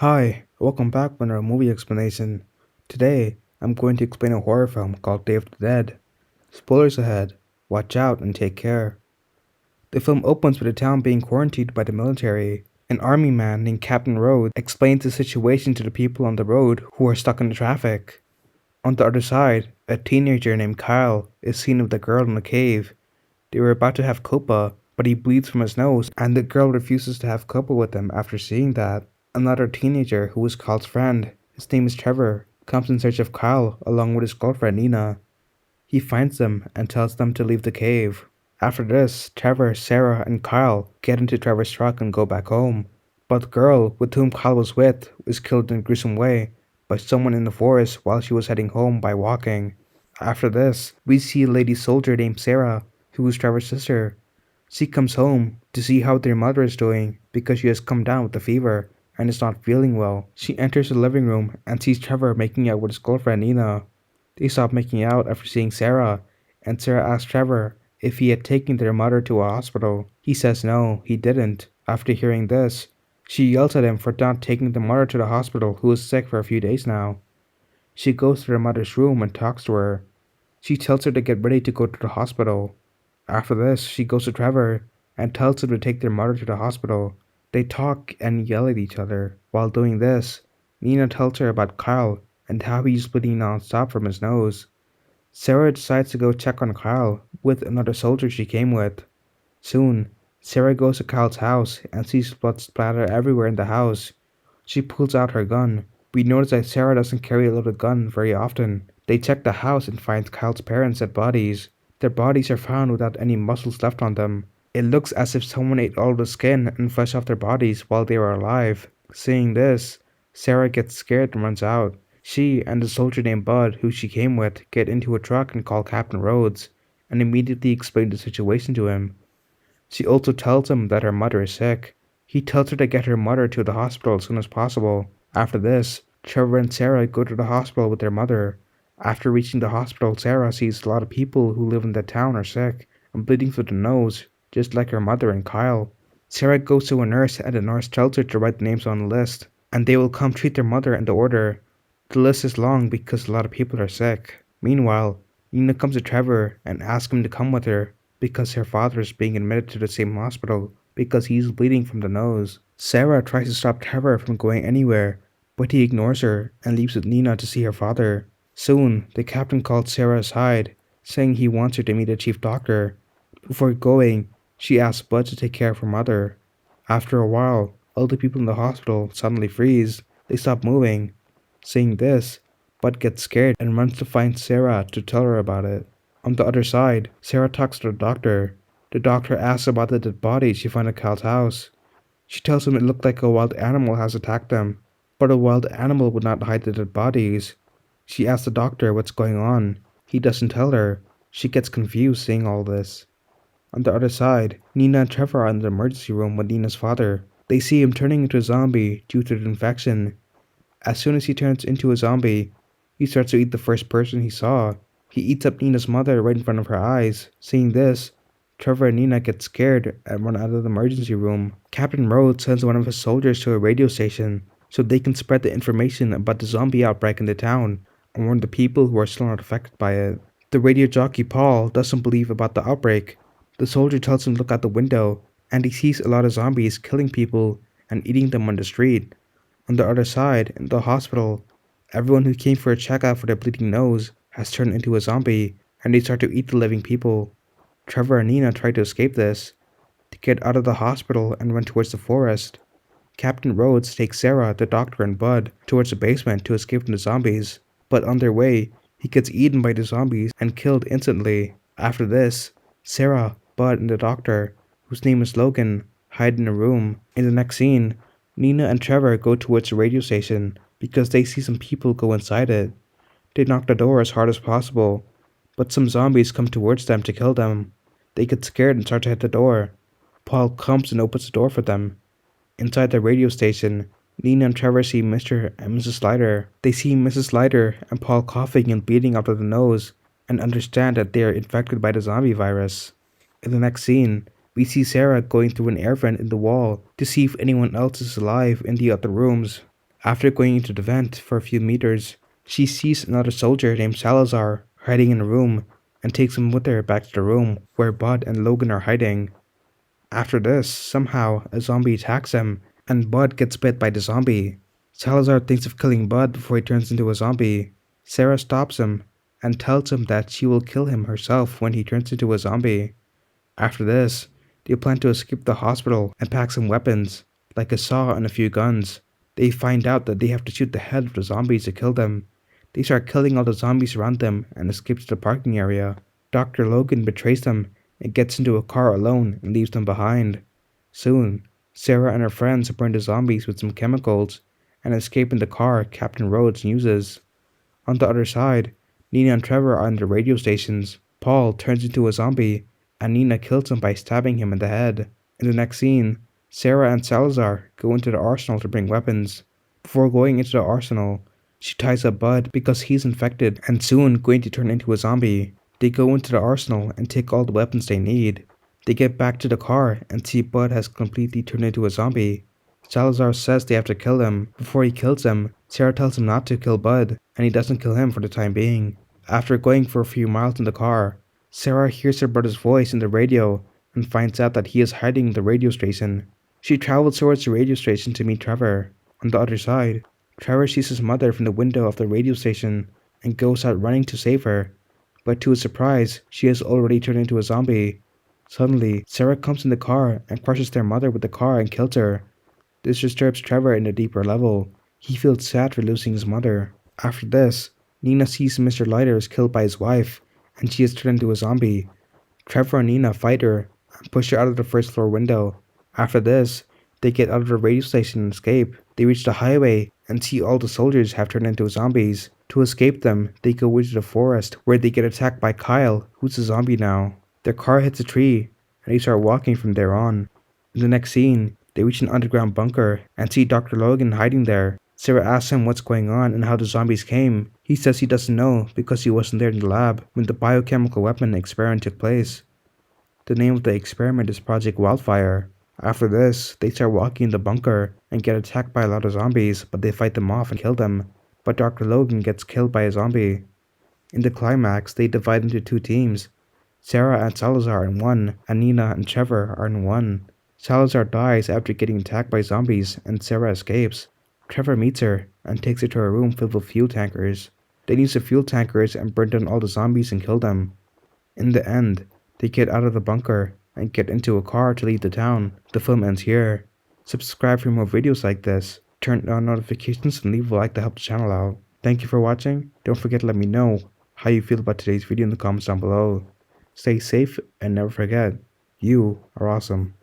Hi, welcome back with our movie explanation. Today, I'm going to explain a horror film called Day of the Dead. Spoilers ahead, watch out and take care. The film opens with the town being quarantined by the military. An army man named Captain Rhodes explains the situation to the people on the road who are stuck in the traffic. On the other side, a teenager named Kyle is seen with a girl in a cave. They were about to have Copa, but he bleeds from his nose, and the girl refuses to have Copa with him after seeing that. Another teenager, who is Kyle's friend, his name is Trevor, comes in search of Kyle along with his girlfriend Nina. He finds them and tells them to leave the cave. After this, Trevor, Sarah, and Kyle get into Trevor's truck and go back home. But the girl with whom Kyle was with is killed in a gruesome way by someone in the forest while she was heading home by walking. After this, we see a lady soldier named Sarah, who is Trevor's sister. She comes home to see how their mother is doing because she has come down with a fever and is not feeling well. She enters the living room and sees Trevor making out with his girlfriend Nina. They stop making out after seeing Sarah, and Sarah asks Trevor if he had taken their mother to a hospital. He says no, he didn't. After hearing this, she yells at him for not taking the mother to the hospital, who is sick for a few days now. She goes to her mother's room and talks to her. She tells her to get ready to go to the hospital. After this, she goes to Trevor and tells him to take their mother to the hospital. They talk and yell at each other. While doing this, Nina tells her about Kyle and how he's bleeding non-stop from his nose. Sarah decides to go check on Kyle with another soldier she came with. Soon, Sarah goes to Kyle's house and sees blood splatter everywhere in the house. She pulls out her gun. We notice that Sarah doesn't carry a loaded gun very often. They check the house and find Kyle's parents' dead bodies. Their bodies are found without any muscles left on them. It looks as if someone ate all the skin and flesh off their bodies while they were alive. Seeing this, Sarah gets scared and runs out. She and the soldier named Bud, who she came with, get into a truck and call Captain Rhodes, and immediately explain the situation to him. She also tells him that her mother is sick. He tells her to get her mother to the hospital as soon as possible. After this, Trevor and Sarah go to the hospital with their mother. After reaching the hospital, Sarah sees a lot of people who live in the town are sick and bleeding through the nose, just like her mother and Kyle. Sarah goes to a nurse and the nurse tells her to write the names on a list, and they will come treat their mother in the order. The list is long because a lot of people are sick. Meanwhile, Nina comes to Trevor and asks him to come with her because her father is being admitted to the same hospital because he's bleeding from the nose. Sarah tries to stop Trevor from going anywhere, but he ignores her and leaves with Nina to see her father. Soon, the captain calls Sarah aside, saying he wants her to meet the chief doctor. Before going, she asks Bud to take care of her mother. After a while, all the people in the hospital suddenly freeze. They stop moving. Seeing this, Bud gets scared and runs to find Sarah to tell her about it. On the other side, Sarah talks to the doctor. The doctor asks about the dead body she found at Cal's house. She tells him it looked like a wild animal has attacked them, but a wild animal would not hide the dead bodies. She asks the doctor what's going on. He doesn't tell her. She gets confused seeing all this. On the other side, Nina and Trevor are in the emergency room with Nina's father. They see him turning into a zombie due to the infection. As soon as he turns into a zombie, he starts to eat the first person he saw. He eats up Nina's mother right in front of her eyes. Seeing this, Trevor and Nina get scared and run out of the emergency room. Captain Rhodes sends one of his soldiers to a radio station so they can spread the information about the zombie outbreak in the town and warn the people who are still not affected by it. The radio jockey Paul doesn't believe about the outbreak. The soldier tells him to look out the window, and he sees a lot of zombies killing people and eating them on the street. On the other side, in the hospital, everyone who came for a checkup for their bleeding nose has turned into a zombie, and they start to eat the living people. Trevor and Nina try to escape this. They get out of the hospital and run towards the forest. Captain Rhodes takes Sarah, the doctor, and Bud towards the basement to escape from the zombies, but on their way, he gets eaten by the zombies and killed instantly. After this, Sarah, Bud, and the doctor, whose name is Logan, hide in a room. In the next scene, Nina and Trevor go towards the radio station because they see some people go inside it. They knock the door as hard as possible, but some zombies come towards them to kill them. They get scared and start to hit the door. Paul comes and opens the door for them. Inside the radio station, Nina and Trevor see Mr. and Mrs. Slider. They see Mrs. Slider and Paul coughing and bleeding out of the nose and understand that they are infected by the zombie virus. In the next scene, we see Sarah going through an air vent in the wall to see if anyone else is alive in the other rooms. After going into the vent for a few meters, she sees another soldier named Salazar hiding in a room and takes him with her back to the room where Bud and Logan are hiding. After this, somehow, a zombie attacks him, and Bud gets bit by the zombie. Salazar thinks of killing Bud before he turns into a zombie. Sarah stops him and tells him that she will kill him herself when he turns into a zombie. After this, they plan to escape the hospital and pack some weapons, like a saw and a few guns. They find out that they have to shoot the head of the zombies to kill them. They start killing all the zombies around them and escape to the parking area. Dr. Logan betrays them and gets into a car alone and leaves them behind. Soon, Sarah and her friends burn the zombies with some chemicals and escape in the car Captain Rhodes uses. On the other side, Nina and Trevor are in the radio stations. Paul turns into a zombie, and Nina kills him by stabbing him in the head. In the next scene, Sarah and Salazar go into the arsenal to bring weapons. Before going into the arsenal, she ties up Bud because he's infected and soon going to turn into a zombie. They go into the arsenal and take all the weapons they need. They get back to the car and see Bud has completely turned into a zombie. Salazar says they have to kill him. Before he kills him, Sarah tells him not to kill Bud, and he doesn't kill him for the time being. After going for a few miles in the car, Sarah hears her brother's voice in the radio and finds out that he is hiding in the radio station. She travels towards the radio station to meet Trevor. On the other side, Trevor sees his mother from the window of the radio station and goes out running to save her. But to his surprise, she has already turned into a zombie. Suddenly, Sarah comes in the car and crushes their mother with the car and kills her. This disturbs Trevor in a deeper level. He feels sad for losing his mother. After this, Nina sees Mr. Lighters killed by his wife, and she is turned into a zombie. Trevor and Nina fight her and push her out of the first floor window. After this, they get out of the radio station and escape. They reach the highway and see all the soldiers have turned into zombies. To escape them, they go into the forest where they get attacked by Kyle, who's a zombie now. Their car hits a tree and they start walking from there on. In the next scene, they reach an underground bunker and see Dr. Logan hiding there. Sarah asks him what's going on and how the zombies came. He says he doesn't know because he wasn't there in the lab when the biochemical weapon experiment took place. The name of the experiment is Project Wildfire. After this, they start walking in the bunker and get attacked by a lot of zombies, but they fight them off and kill them. But Dr. Logan gets killed by a zombie. In the climax, they divide into two teams. Sarah and Salazar are in one, and Nina and Trevor are in one. Salazar dies after getting attacked by zombies, and Sarah escapes. Trevor meets her and takes her to a room filled with fuel tankers. They use the fuel tankers and burn down all the zombies and kill them. In the end, they get out of the bunker and get into a car to leave the town. The film ends here. Subscribe for more videos like this. Turn on notifications and leave a like to help the channel out. Thank you for watching. Don't forget to let me know how you feel about today's video in the comments down below. Stay safe and never forget, you are awesome.